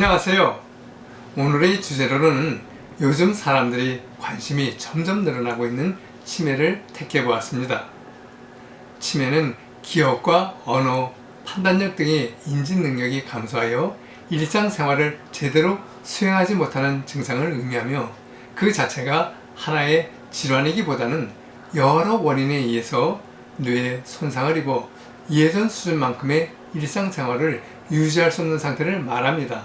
안녕하세요. 오늘의 주제로는 요즘 사람들이 관심이 점점 늘어나고 있는 치매를 택해 보았습니다. 치매는 기억과 언어, 판단력 등의 인지 능력이 감소하여 일상생활을 제대로 수행하지 못하는 증상을 의미하며 그 자체가 하나의 질환이기보다는 여러 원인에 의해서 뇌에 손상을 입어 예전 수준만큼의 일상생활을 유지할 수 없는 상태를 말합니다.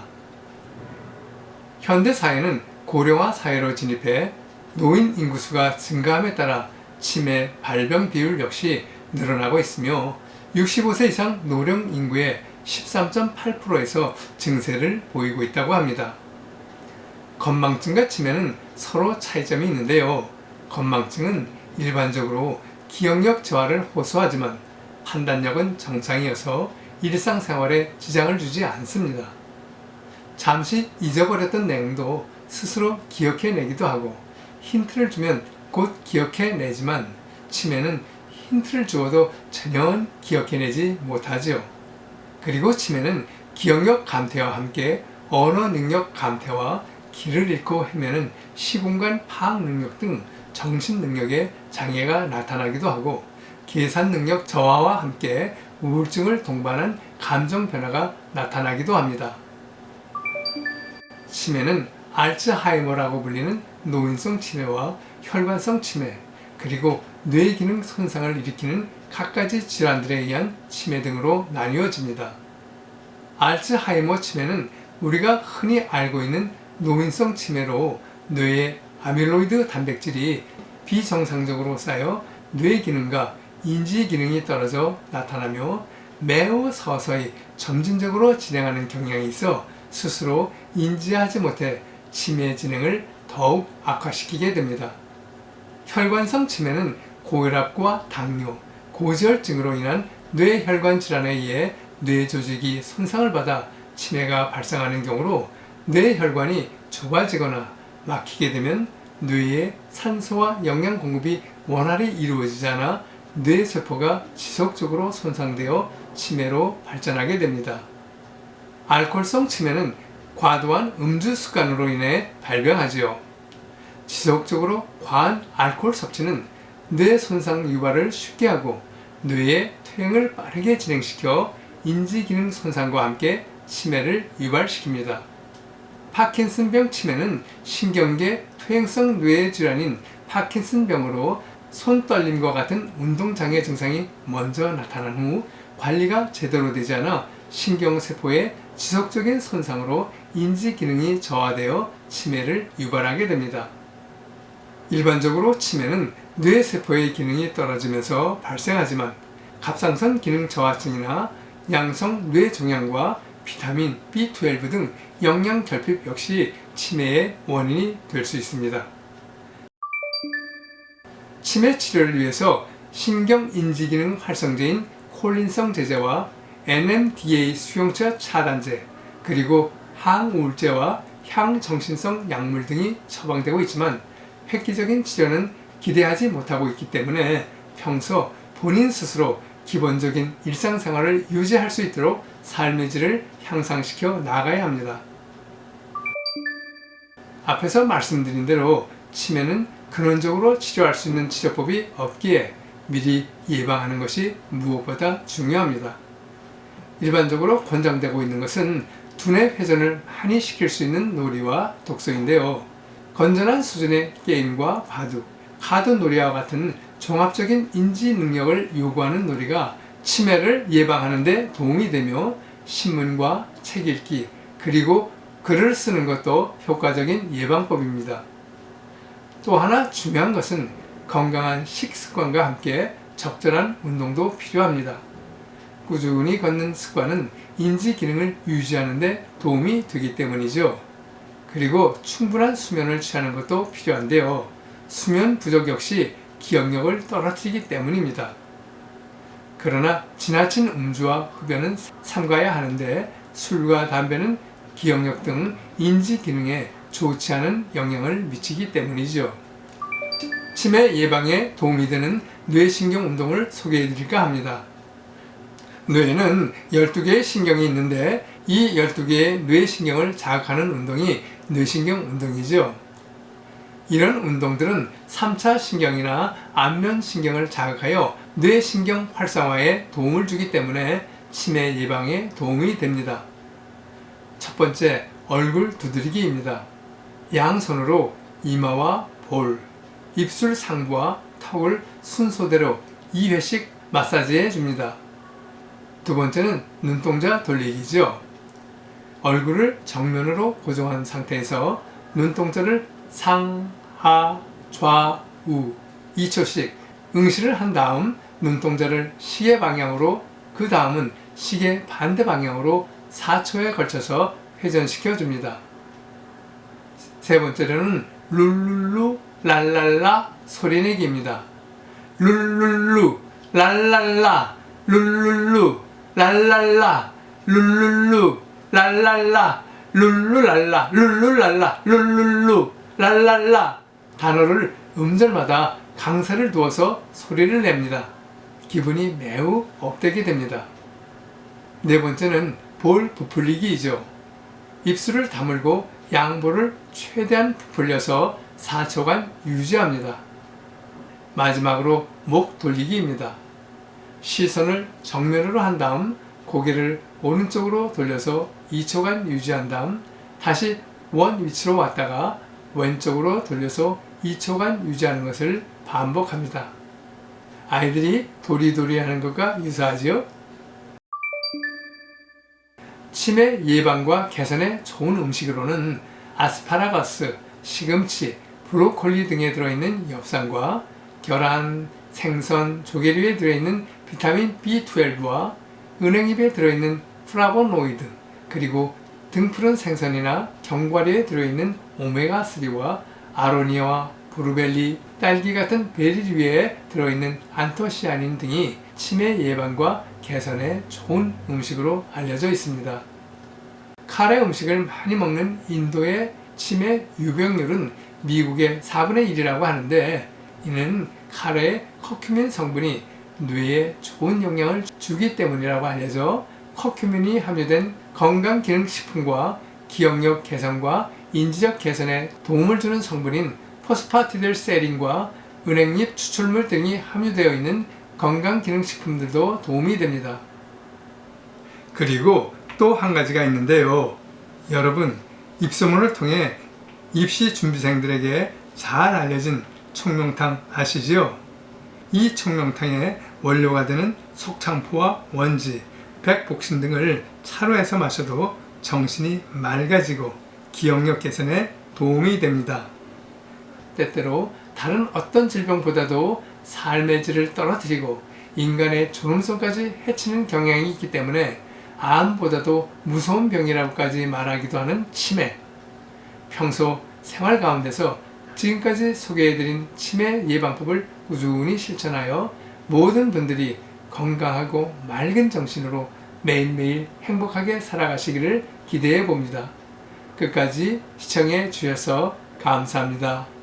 현대 사회는 고령화 사회로 진입해 노인 인구수가 증가함에 따라 치매 발병 비율 역시 늘어나고 있으며 65세 이상 노령 인구의 13.8%에서 증세를 보이고 있다고 합니다. 건망증과 치매는 서로 차이점이 있는데요. 건망증은 일반적으로 기억력 저하를 호소하지만 판단력은 정상이어서 일상생활에 지장을 주지 않습니다. 잠시 잊어버렸던 내용도 스스로 기억해내기도 하고 힌트를 주면 곧 기억해내지만 치매는 힌트를 주어도 전혀 기억해내지 못하지요. 그리고 치매는 기억력 감퇴와 함께 언어 능력 감퇴와 길을 잃고 헤매는 시공간 파악 능력 등 정신 능력에 장애가 나타나기도 하고 계산 능력 저하와 함께 우울증을 동반한 감정 변화가 나타나기도 합니다. 치매는 알츠하이머라고 불리는 노인성 치매와 혈관성 치매, 그리고 뇌기능 손상을 일으키는 갖가지 질환들에 의한 치매 등으로 나뉘어집니다. 알츠하이머 치매는 우리가 흔히 알고 있는 노인성 치매로 뇌의 아밀로이드 단백질이 비정상적으로 쌓여 뇌 기능과 인지 기능이 떨어져 나타나며 매우 서서히 점진적으로 진행하는 경향이 있어 스스로 인지하지 못해 치매 진행을 더욱 악화시키게 됩니다. 혈관성 치매는 고혈압과 당뇨, 고지혈증으로 인한 뇌혈관 질환에 의해 뇌 조직이 손상을 받아 치매가 발생하는 경우로 뇌혈관이 좁아지거나 막히게 되면 뇌에 산소와 영양 공급이 원활히 이루어지지 않아 뇌세포가 지속적으로 손상되어 치매로 발전하게 됩니다. 알코올성 치매는 과도한 음주 습관으로 인해 발병하지요. 지속적으로 과한 알코올 섭취는 뇌 손상 유발을 쉽게 하고 뇌의 퇴행을 빠르게 진행시켜 인지기능 손상과 함께 치매를 유발시킵니다. 파킨슨병 치매는 신경계 퇴행성 뇌 질환인 파킨슨병으로 손떨림과 같은 운동장애 증상이 먼저 나타난 후 관리가 제대로 되지 않아 신경세포의 지속적인 손상으로 인지기능이 저하되어 치매를 유발하게 됩니다. 일반적으로 치매는 뇌세포의 기능이 떨어지면서 발생하지만 갑상선 기능 저하증이나 양성 뇌종양과 비타민 B12 등 영양 결핍 역시 치매의 원인이 될 수 있습니다. 치매 치료를 위해서 신경인지기능 활성제인 콜린성 제제와 NMDA 수용체 차단제, 그리고 항우울제와 향정신성 약물 등이 처방되고 있지만 획기적인 치료는 기대하지 못하고 있기 때문에 평소 본인 스스로 기본적인 일상생활을 유지할 수 있도록 삶의 질을 향상시켜 나가야 합니다. 앞에서 말씀드린 대로 치매는 근원적으로 치료할 수 있는 치료법이 없기에 미리 예방하는 것이 무엇보다 중요합니다. 일반적으로 권장되고 있는 것은 두뇌 회전을 많이 시킬 수 있는 놀이와 독서인데요. 건전한 수준의 게임과 바둑, 카드 놀이와 같은 종합적인 인지 능력을 요구하는 놀이가 치매를 예방하는 데 도움이 되며 신문과 책 읽기, 그리고 글을 쓰는 것도 효과적인 예방법입니다. 또 하나 중요한 것은 건강한 식습관과 함께 적절한 운동도 필요합니다. 꾸준히 걷는 습관은 인지 기능을 유지하는 데 도움이 되기 때문이죠. 그리고 충분한 수면을 취하는 것도 필요한데요. 수면 부족 역시 기억력을 떨어뜨리기 때문입니다. 그러나 지나친 음주와 흡연은 삼가야 하는데 술과 담배는 기억력 등 인지 기능에 좋지 않은 영향을 미치기 때문이죠. 치매 예방에 도움이 되는 뇌신경 운동을 소개해 드릴까 합니다. 뇌에는 12개의 신경이 있는데 이 12개의 뇌신경을 자극하는 운동이 뇌신경 운동이죠. 이런 운동들은 3차 신경이나 안면신경을 자극하여 뇌신경 활성화에 도움을 주기 때문에 치매 예방에 도움이 됩니다. 첫 번째, 얼굴 두드리기입니다. 양손으로 이마와 볼, 입술 상부와 턱을 순서대로 2회씩 마사지해 줍니다. 두 번째는 눈동자 돌리기죠. 얼굴을 정면으로 고정한 상태에서 눈동자를 상, 하, 좌, 우 2초씩 응시를 한 다음 눈동자를 시계 방향으로, 그 다음은 시계 반대 방향으로 4초에 걸쳐서 회전시켜 줍니다. 세 번째로는 룰룰루 랄랄라 소리내기입니다. 룰룰루 랄랄라 룰룰루 랄랄라 룰룰루 랄랄라 룰루랄라 룰루랄라 룰룰루 랄랄라 단어를 음절마다 강세를 두어서 소리를 냅니다. 기분이 매우 업되게 됩니다. 네 번째는 볼 부풀리기이죠. 입술을 다물고 양볼을 최대한 부풀려서 4초간 유지합니다. 마지막으로 목 돌리기입니다. 시선을 정면으로 한 다음 고개를 오른쪽으로 돌려서 2초간 유지한 다음 다시 원 위치로 왔다가 왼쪽으로 돌려서 2초간 유지하는 것을 반복합니다. 아이들이 도리도리 하는 것과 유사하지요? 치매 예방과 개선에 좋은 음식으로는 아스파라거스, 시금치, 브로콜리 등에 들어있는 엽산과 계란, 생선, 조개류에 들어있는 비타민 B12와 은행잎에 들어있는 플라보노이드, 그리고 등푸른 생선이나 견과류에 들어있는 오메가3와 아로니아와 브루벨리, 딸기 같은 베리류에 들어있는 안토시아닌 등이 치매 예방과 개선에 좋은 음식으로 알려져 있습니다. 카레 음식을 많이 먹는 인도의 치매 유병률은 미국의 4분의 1이라고 하는데, 이는 카레의 커큐민 성분이 뇌에 좋은 영향을 주기 때문이라고 알려져 커큐민이 함유된 건강기능식품과 기억력 개선과 인지력 개선에 도움을 주는 성분인 포스파티딜세린과 은행잎 추출물 등이 함유되어 있는 건강기능식품들도 도움이 됩니다. 그리고 또 한 가지가 있는데요. 여러분, 입소문을 통해 입시 준비생들에게 잘 알려진 청명탕 아시죠? 이 청명탕의 원료가 되는 속창포와 원지, 백복신 등을 차로 해서 마셔도 정신이 맑아지고 기억력 개선에 도움이 됩니다. 때때로 다른 어떤 질병보다도 삶의 질을 떨어뜨리고 인간의 존엄성까지 해치는 경향이 있기 때문에 암보다도 무서운 병이라고까지 말하기도 하는 치매. 평소 생활 가운데서 지금까지 소개해드린 치매 예방법을 꾸준히 실천하여 모든 분들이 건강하고 맑은 정신으로 매일매일 행복하게 살아가시기를 기대해 봅니다. 끝까지 시청해 주셔서 감사합니다.